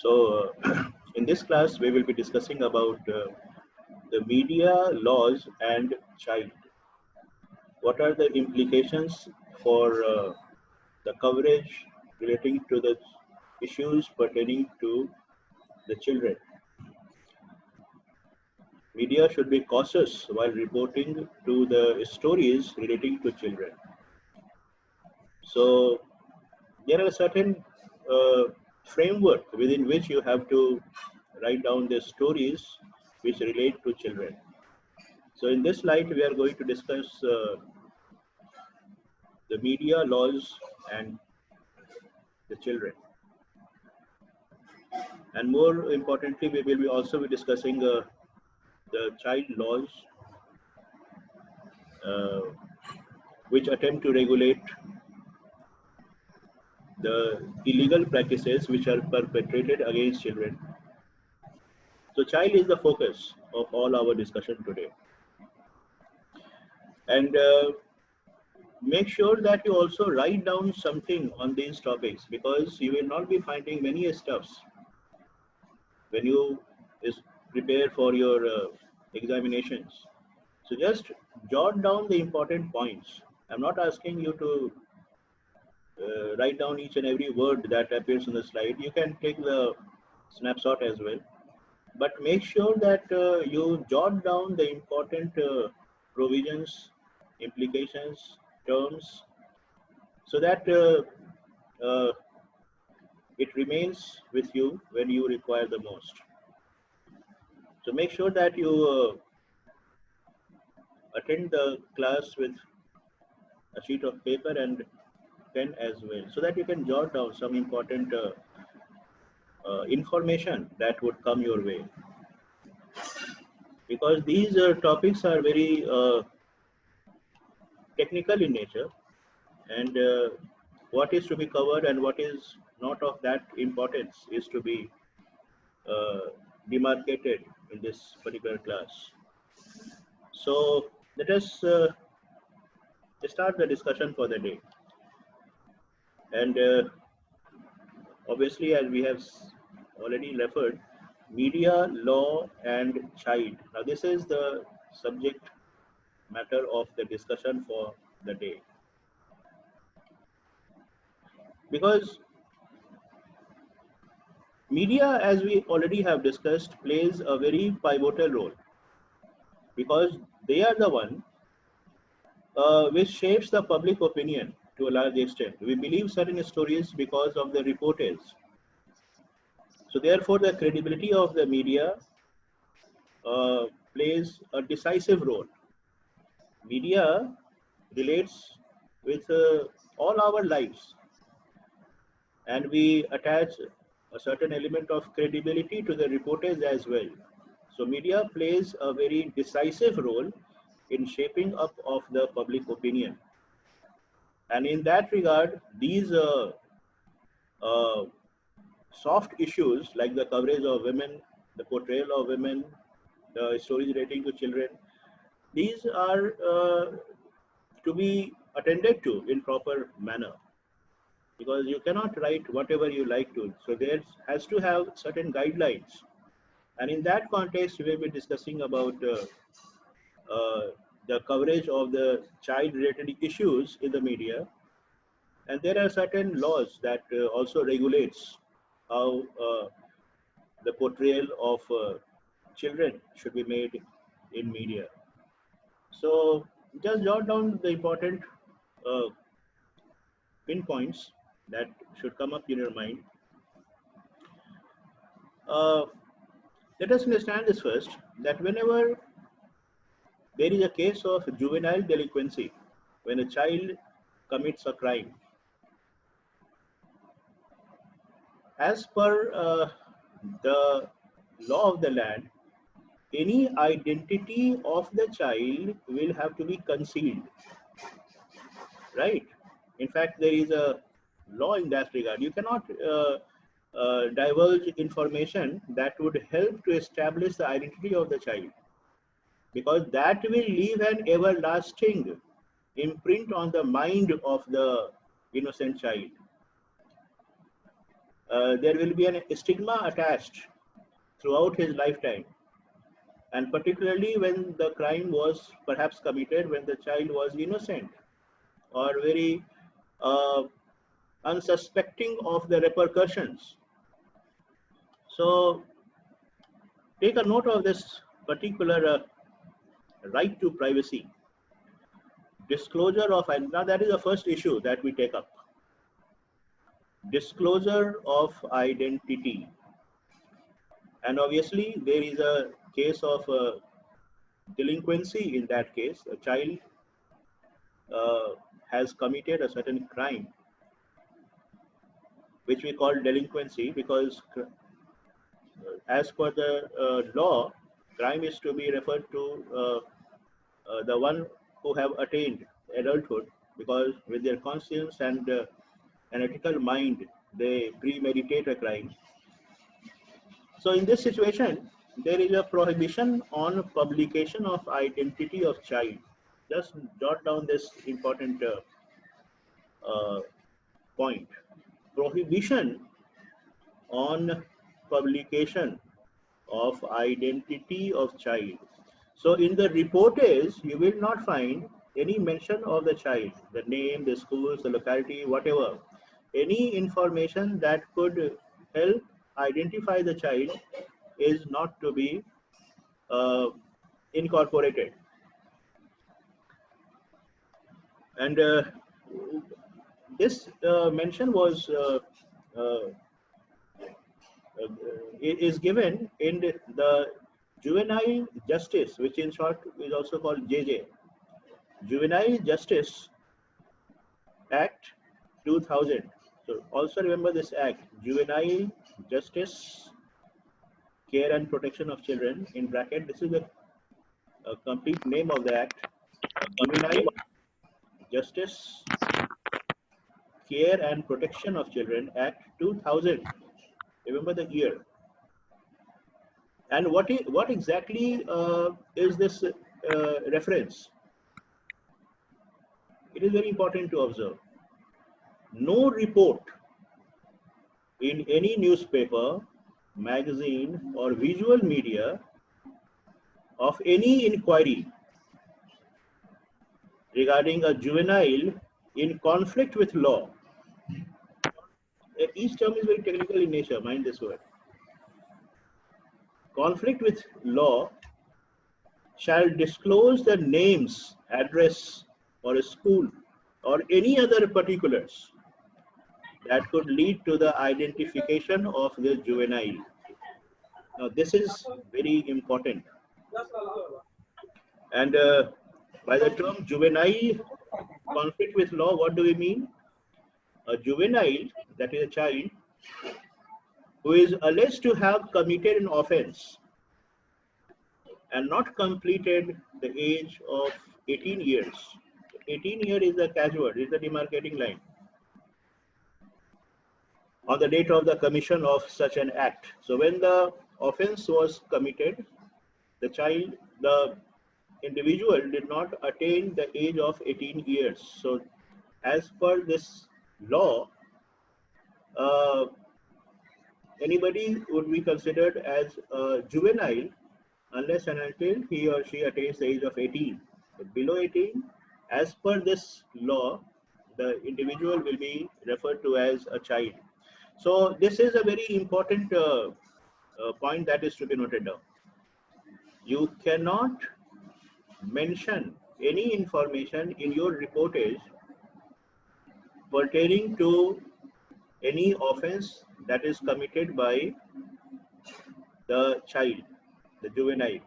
So, in this class, we will be discussing about the media laws and child. What are the implications for the coverage relating to the issues pertaining to the children? Media should be cautious while reporting to the stories relating to children. So, there are certain uh, framework within which you have to write down the stories which relate to children. So in this light, we are going to discuss the media laws and the children. And more importantly, we will be also be discussing the child laws, uh, which attempt to regulate the illegal practices which are perpetrated against children. So child is the focus of all our discussion today. And make sure that you also write down something on these topics, because you will not be finding many stuffs when you prepare for your examinations. So just jot down the important points. I'm not asking you to write down each and every word that appears on the slide. You can take the snapshot as well, but make sure that you jot down the important provisions, implications, terms, so that uh, it remains with you when you require the most. So make sure that you attend the class with a sheet of paper and pen as well, so that you can jot down some important information that would come your way. Because these topics are very technical in nature, and what is to be covered and what is not of that importance is to be uh, demarcated in this particular class. So let us start the discussion for the day. And obviously, as we have already referred, media, law, and child. Now, this is the subject matter of the discussion for the day. Because media, as we already have discussed, plays a very pivotal role, because they are the one which shapes the public opinion to a large extent. We believe certain stories because of the reporters. So therefore, the credibility of the media uh, plays a decisive role. Media relates with all our lives, and we attach a certain element of credibility to the reporters as well. So media plays a very decisive role in shaping up of the public opinion. And in that regard, these uh, soft issues like the coverage of women, the portrayal of women, the stories relating to children, these are to be attended to in proper manner, because you cannot write whatever you like to. So there has to have certain guidelines. And in that context, we will be discussing about uh, the coverage of the child related issues in the media. And there are certain laws that also regulates how the portrayal of children should be made in media. So just jot down the important uh, pinpoints that should come up in your mind. Uh, Let us understand this first, that whenever there is a case of juvenile delinquency, when a child commits a crime, as per the law of the land, any identity of the child will have to be concealed, right? In fact, there is a law in that regard. You cannot divulge information that would help to establish the identity of the child, because that will leave an everlasting imprint on the mind of the innocent child. there will be a stigma attached throughout his lifetime, and particularly when the crime was perhaps committed when the child was innocent or very unsuspecting of the repercussions. So take a note of this particular right to privacy. Disclosure of, now that is the first issue that we take up. Disclosure of identity. And obviously there is a case of delinquency in that case. A child has committed a certain crime, which we call delinquency, because as per the law, crime is to be referred to the one who have attained adulthood, because with their conscience and an ethical mind, they premeditate a crime. So in this situation, there is a prohibition on publication of identity of child. Just jot down this important point. Prohibition on publication of identity of child. So in the reportage, you will not find any mention of the child, the name, the schools, the locality, whatever. Any information that could help identify the child is not to be incorporated. And this mention was is given in the Juvenile Justice, which in short is also called JJ, Juvenile Justice Act 2000. So also remember this act, Juvenile Justice Care and Protection of Children, in bracket, this is the complete name of the act, Juvenile Justice Care and Protection of Children Act 2000. Remember the year. And what exactly is this reference? It is very important to observe. No report in any newspaper, magazine, or visual media of any inquiry regarding a juvenile in conflict with law. Each term is very technical in nature, mind this word. Conflict with law shall disclose the names, address, or a school, or any other particulars that could lead to the identification of the juvenile. Now, this is very important. And by the term juvenile conflict with law, what do we mean? A juvenile, that is a child, who is alleged to have committed an offense and not completed the age of 18 years. 18 years is the catchword, is the demarcating line on the date of the commission of such an act. So when the offense was committed, the child, the individual did not attain the age of 18 years. So as per this law, anybody would be considered as a juvenile unless and until he or she attains the age of 18. But below 18, as per this law, the individual will be referred to as a child. So this is a very important point that is to be noted down. You cannot mention any information in your reportage pertaining to any offense that is committed by the child, the juvenile.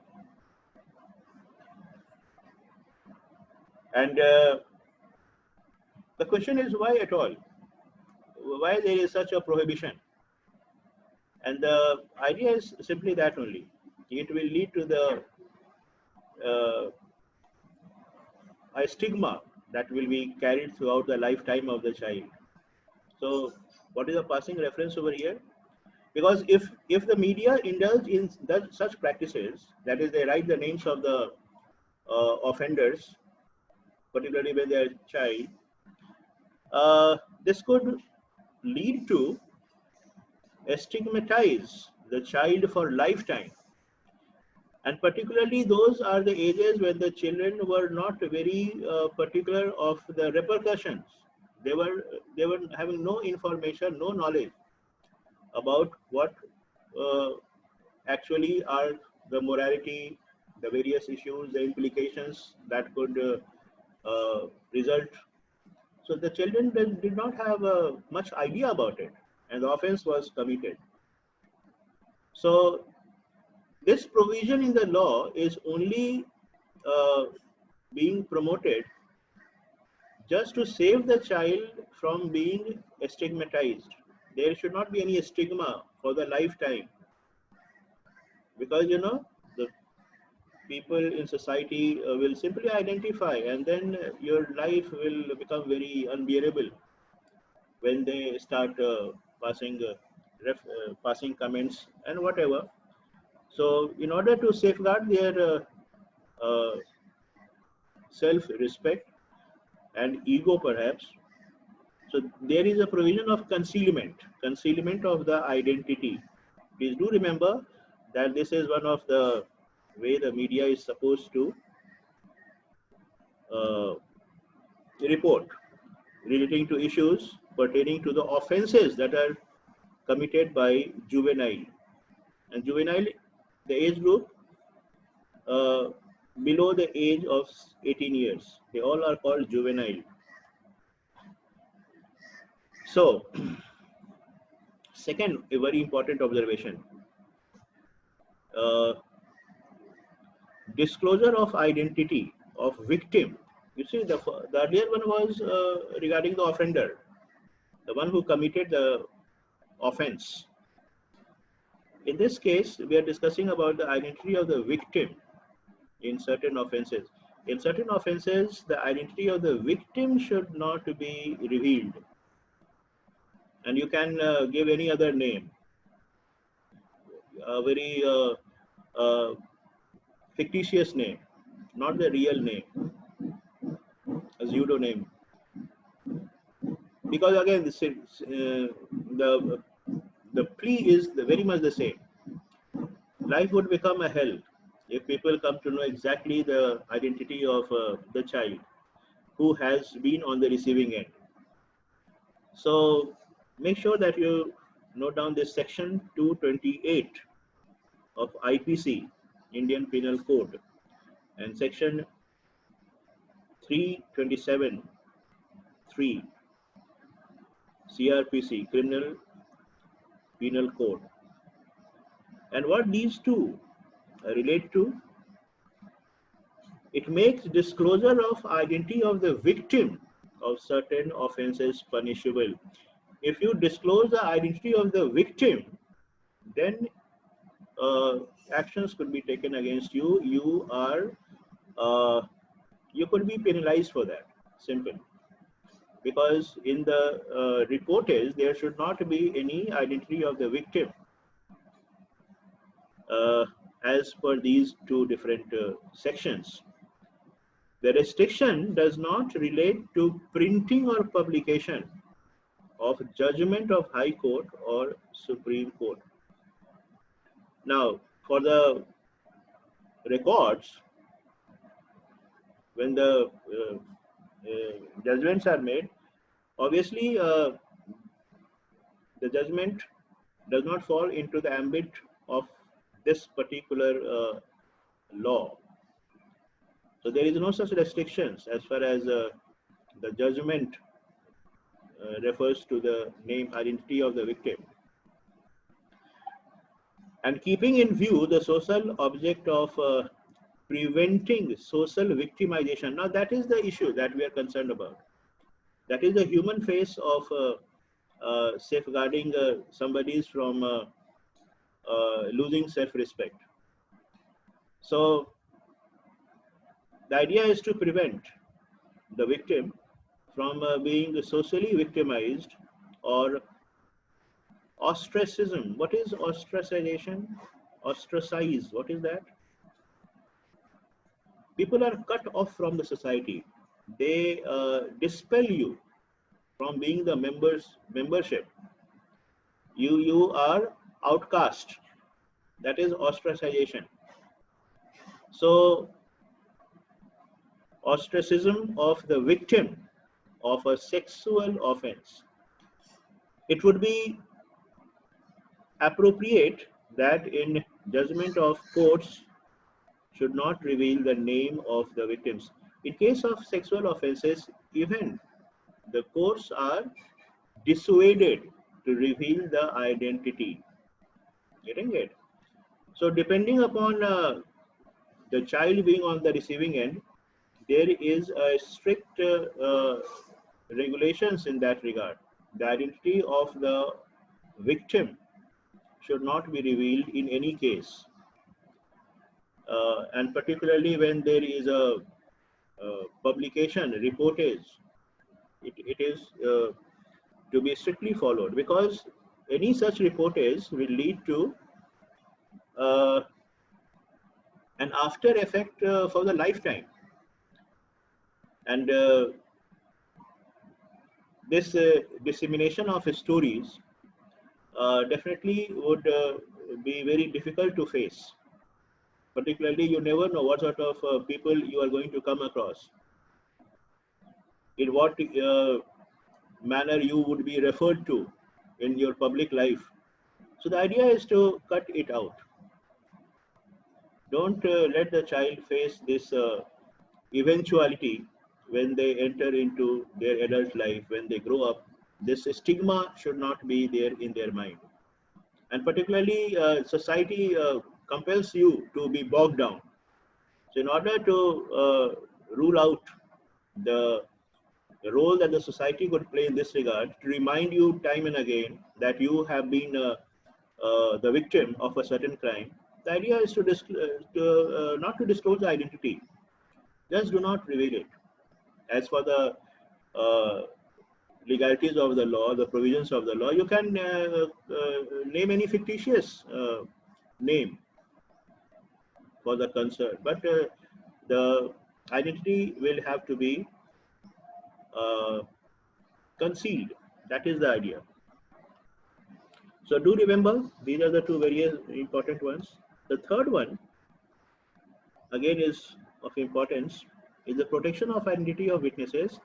And the question is, why at all? Why there is such a prohibition? And the idea is simply that only. It will lead to the a stigma that will be carried throughout the lifetime of the child. So what is the passing reference over here? Because if the media indulge in such practices, that is, they write the names of the offenders, particularly when they are child, this could lead to stigmatize the child for lifetime. And particularly those are the ages when the children were not very particular of the repercussions. They were having no information, no knowledge about what uh, actually are the morality, the various issues, the implications that could result. So the children did not have much idea about it, and the offense was committed. So this provision in the law is only uh, being promoted just to save the child from being stigmatized. There should not be any stigma for the lifetime, because the people in society will simply identify, and then your life will become very unbearable when they start passing comments and whatever. So in order to safeguard their uh, self-respect and ego perhaps, so there is a provision of concealment of the identity. Please do remember that this is one of the way the media is supposed to uh, report relating to issues pertaining to the offenses that are committed by juvenile. And juvenile, the age group uh, below the age of 18 years, they all are called juvenile. So, second, a very important observation, uh, disclosure of identity of victim. You see, the earlier one was regarding the offender, the one who committed the offense. In this case, we are discussing about the identity of the victim in certain offenses. In certain offenses, the identity of the victim should not be revealed. And you can give any other name, a very fictitious name, not the real name, a pseudo name. Because again, the plea is very much the same. Life would become a hell if people come to know exactly the identity of the child who has been on the receiving end. So make sure that you note down this section 228 of IPC, Indian Penal Code, and section 327(3) CRPC, Criminal Penal Code. And what these two relate to, it makes disclosure of identity of the victim of certain offenses punishable. If you disclose the identity of the victim, then actions could be taken against you. You could be penalized for that. Simple. Because in the report is there should not be any identity of the victim as per these two different sections. The restriction does not relate to printing or publication of judgment of High Court or Supreme Court. Now, for the records, when the judgments are made, obviously the judgment does not fall into the ambit of this particular law. So there is no such restrictions as far as the judgment refers to the name identity of the victim. And keeping in view the social object of preventing social victimization. Now that is the issue that we are concerned about. That is the human face of safeguarding somebody's from losing self-respect. So the idea is to prevent the victim from being socially victimized or ostracism. What is ostracization? Ostracize, what is that? People are cut off from the society. They dispel you from being the membership. you are outcast. That is ostracization. So ostracism of the victim of a sexual offense. It would be appropriate that in judgment of courts should not reveal the name of the victims. In case of sexual offenses, even the courts are dissuaded to reveal the identity. Getting it? So depending upon the child being on the receiving end, there is a strict regulations in that regard. The identity of the victim should not be revealed in any case. And particularly when there is a publication, reportage, it is to be strictly followed, because any such reportage will lead to uh, an after effect for the lifetime. And this dissemination of stories definitely would be very difficult to face. Particularly, you never know what sort of people you are going to come across, in what manner you would be referred to in your public life. So the idea is to cut it out. Don't let the child face this eventuality when they enter into their adult life, when they grow up. This stigma should not be there in their mind. And particularly, society compels you to be bogged down. So, in order to rule out the role that the society could play in this regard, to remind you time and again that you have been the victim of a certain crime, the idea is to, not to disclose the identity. Just do not reveal it. As for the uh, legalities of the law, the provisions of the law, you can name any fictitious name for the concern, but the identity will have to be uh, concealed. That is the idea. So do remember, these are the two very important ones. The third one, again, is of importance, is the protection of identity of witnesses,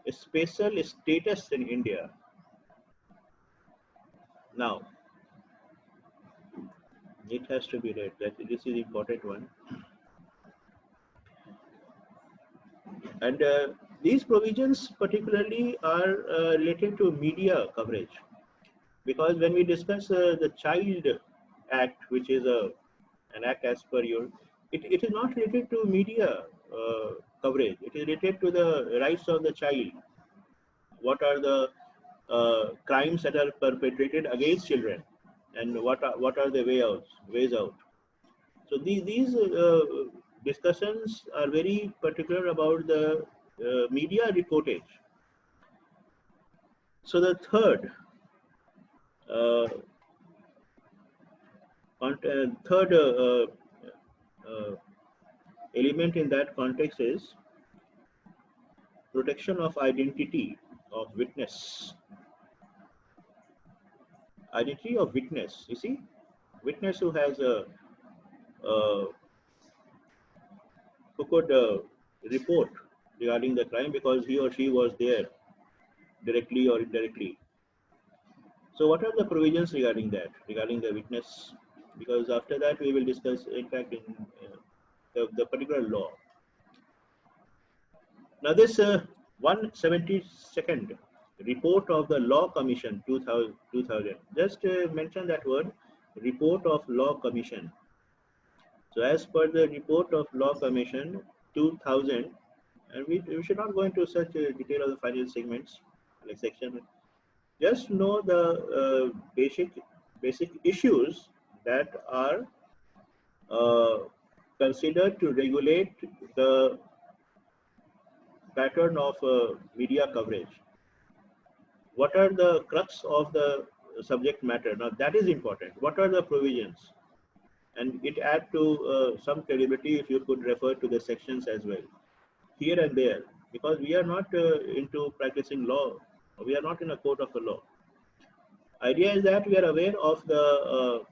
a special status in India. Now, it has to be read. That this is important one, and these provisions particularly are related to media coverage, because when we discuss the Child Act, which is an act as per your, it is not related to media coverage. It is related to the rights of the child. What are the crimes that are perpetrated against children, and what are the ways out. So these discussions are very particular about the media reportage. So the third uh, third element in that context is protection of identity of witness. Identity of witness. You see, witness who has a who could report regarding the crime because he or she was there directly or indirectly. So what are the provisions regarding that, regarding the witness? Because after that we will discuss, in fact, in the particular law. Now this 172nd report of the Law Commission 2000, just mention that word, report of Law Commission. So as per the report of Law Commission 2000, and we should not go into such detail of the final segments, like section. Just know the basic issues that are considered to regulate the pattern of media coverage. What are the crux of the subject matter? Now that is important. What are the provisions? And it add to some credibility if you could refer to the sections as well, here and there, because we are not into practicing law. We are not in a court of the law. Idea is that we are aware of the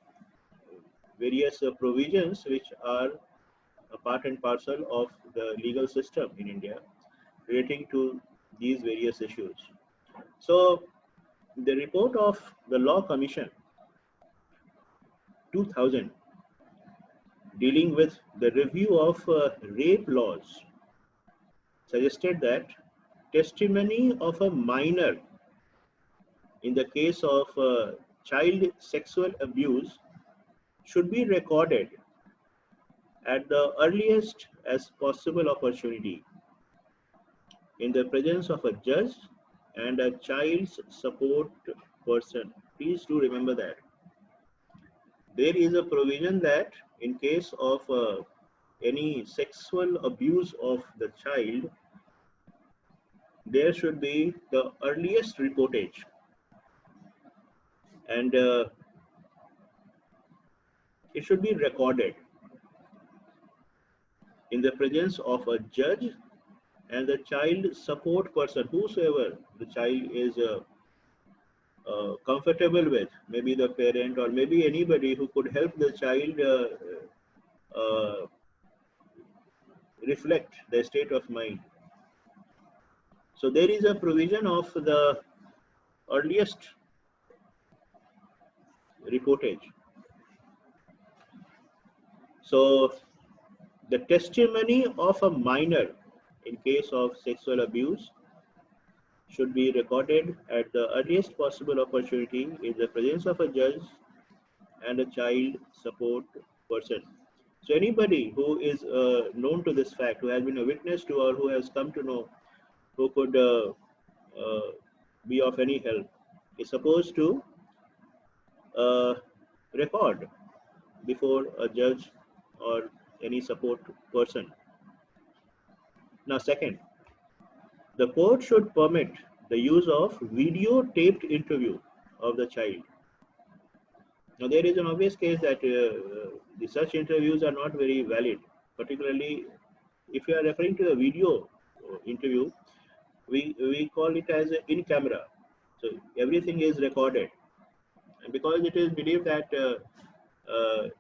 various provisions which are a part and parcel of the legal system in India relating to these various issues. So the report of the Law Commission 2000 dealing with the review of rape laws suggested that testimony of a minor in the case of child sexual abuse should be recorded at the earliest as possible opportunity in the presence of a judge and a child's support person. Please do remember that. There is a provision that in case of any sexual abuse of the child, there should be the earliest reportage, and it should be recorded in the presence of a judge and the child support person, whosoever the child is comfortable with, maybe the parent or maybe anybody who could help the child reflect their state of mind. So there is a provision of the earliest reportage. So the testimony of a minor in case of sexual abuse should be recorded at the earliest possible opportunity in the presence of a judge and a child support person. So anybody who is known to this fact, who has been a witness to or who has come to know, who could be of any help, is supposed to record before a judge or any support person. Now, second, the court should permit the use of video taped interview of the child. Now, there is an obvious case that the such interviews are not very valid, particularly if you are referring to a video interview, we call it as in camera. So everything is recorded, and because it is believed that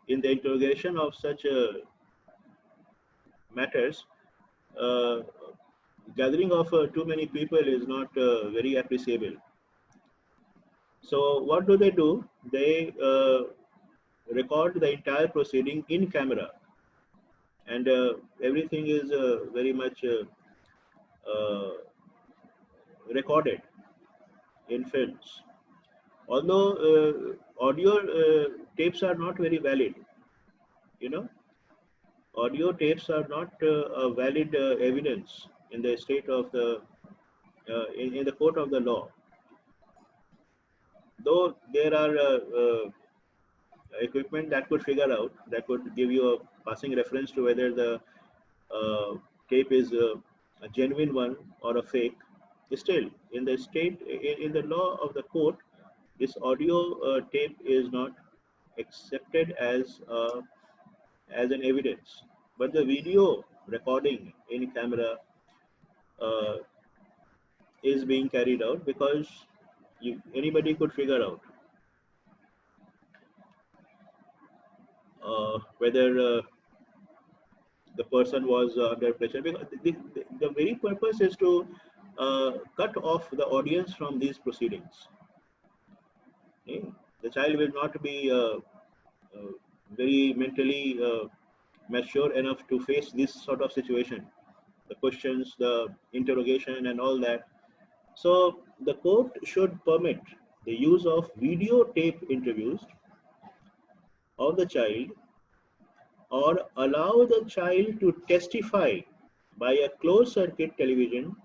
in the interrogation of such matters, gathering of too many people is not very appreciable. So what do? They record the entire proceeding in camera, and everything is very much recorded in films. Although audio tapes are not very valid, you know, audio tapes are not a valid evidence in the state of the in the court of the law. Though there are equipment that could figure out, that could give you a passing reference to whether the tape is a genuine one or a fake. Still, in the state, in the law of the court, this audio tape is not accepted as an evidence, but the video recording in camera is being carried out because anybody could figure out whether the person was under pressure. Because the very purpose is to cut off the audience from these proceedings. Okay? The child will not be very mentally mature enough to face this sort of situation, the questions, the interrogation, and all that. So the court should permit the use of videotape interviews of the child, or allow the child to testify by a closed circuit television,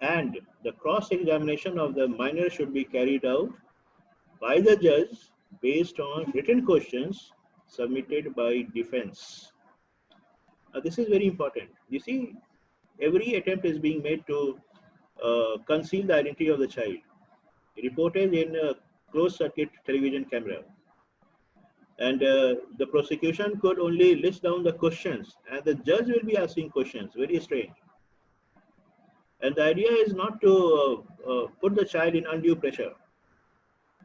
and the cross-examination of the minor should be carried out by the judge based on written questions submitted by defense. This is very important. You see, every attempt is being made to conceal the identity of the child, reported in a closed circuit television camera. And the prosecution could only list down the questions, and the judge will be asking questions. Very strange. And the idea is not to put the child in undue pressure.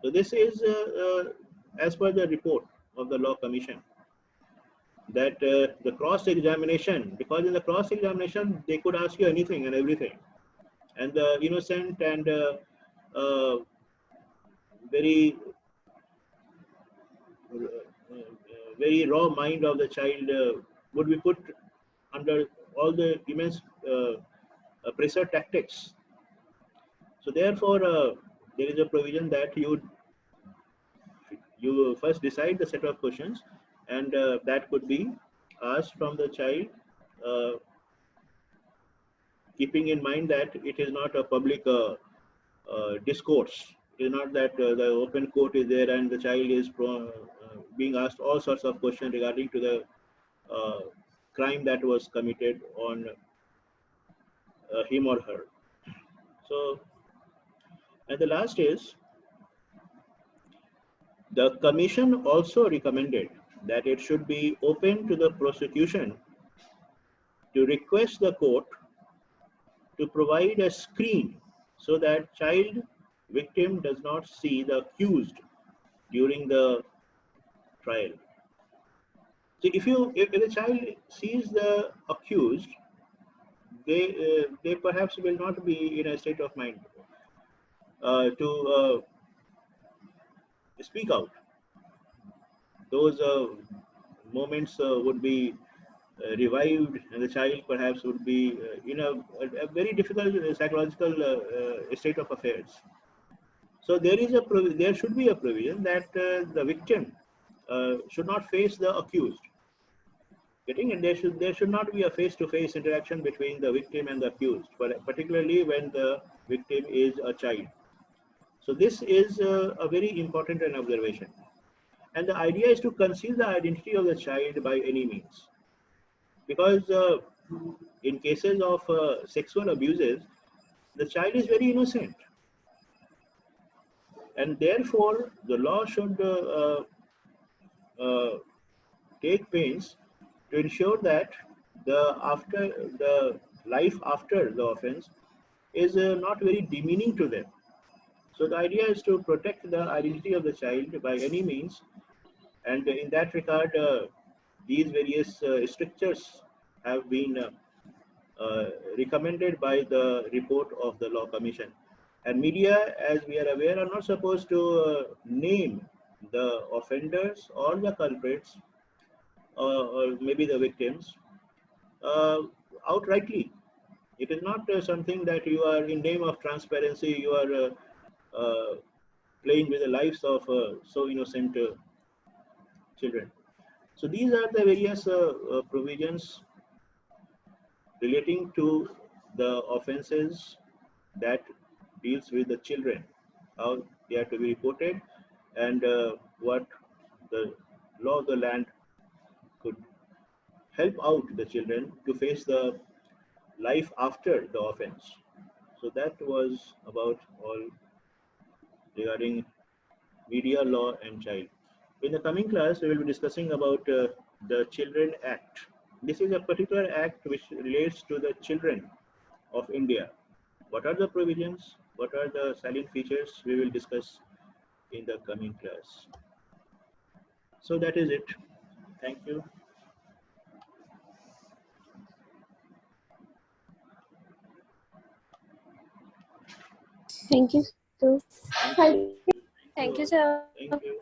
So this is as per the report of the Law Commission, that the cross-examination, because in the cross-examination they could ask you anything and everything, and the innocent and very very raw mind of the child would be put under all the immense pressure tactics. So therefore, there is a provision that you first decide the set of questions, and that could be asked from the child, uh, keeping in mind that it is not a public discourse. It is not that the open court is there and the child is being asked all sorts of questions regarding to the uh, crime that was committed on him or her. So, and the last is, the commission also recommended that it should be open to the prosecution to request the court to provide a screen so that child victim does not see the accused during the trial. So if the child sees the accused, they perhaps will not be in a state of mind to speak out. Those moments would be revived, and the child perhaps would be in a very difficult psychological state of affairs. So there should be a provision that the victim should not face the accused. Getting it, there should not be a face-to-face interaction between the victim and the accused, but particularly when the victim is a child. So this is a very important an observation. And the idea is to conceal the identity of the child by any means, because in cases of sexual abuses, the child is very innocent, and therefore the law should uh, take pains to ensure that the life after the offense is not very demeaning to them. So the idea is to protect the identity of the child by any means, and in that regard, these various strictures have been recommended by the report of the Law Commission. And media, as we are aware, are not supposed to name the offenders or the culprits, or maybe the victims, uh, outrightly. It is not something that you are, in name of transparency, you are playing with the lives of so innocent children. So these are the various provisions relating to the offenses that deals with the children, how they are to be reported, and what the law of the land could help out the children to face the life after the offense. So that was about all regarding media law and child. In the coming class, we will be discussing about the Children Act. This is a particular act which relates to the children of India. What are the provisions? What are the salient features? We will discuss in the coming class. So that is it. Thank you. Thank you, sir. Thank you. Thank Thank you. you, sir. Thank you.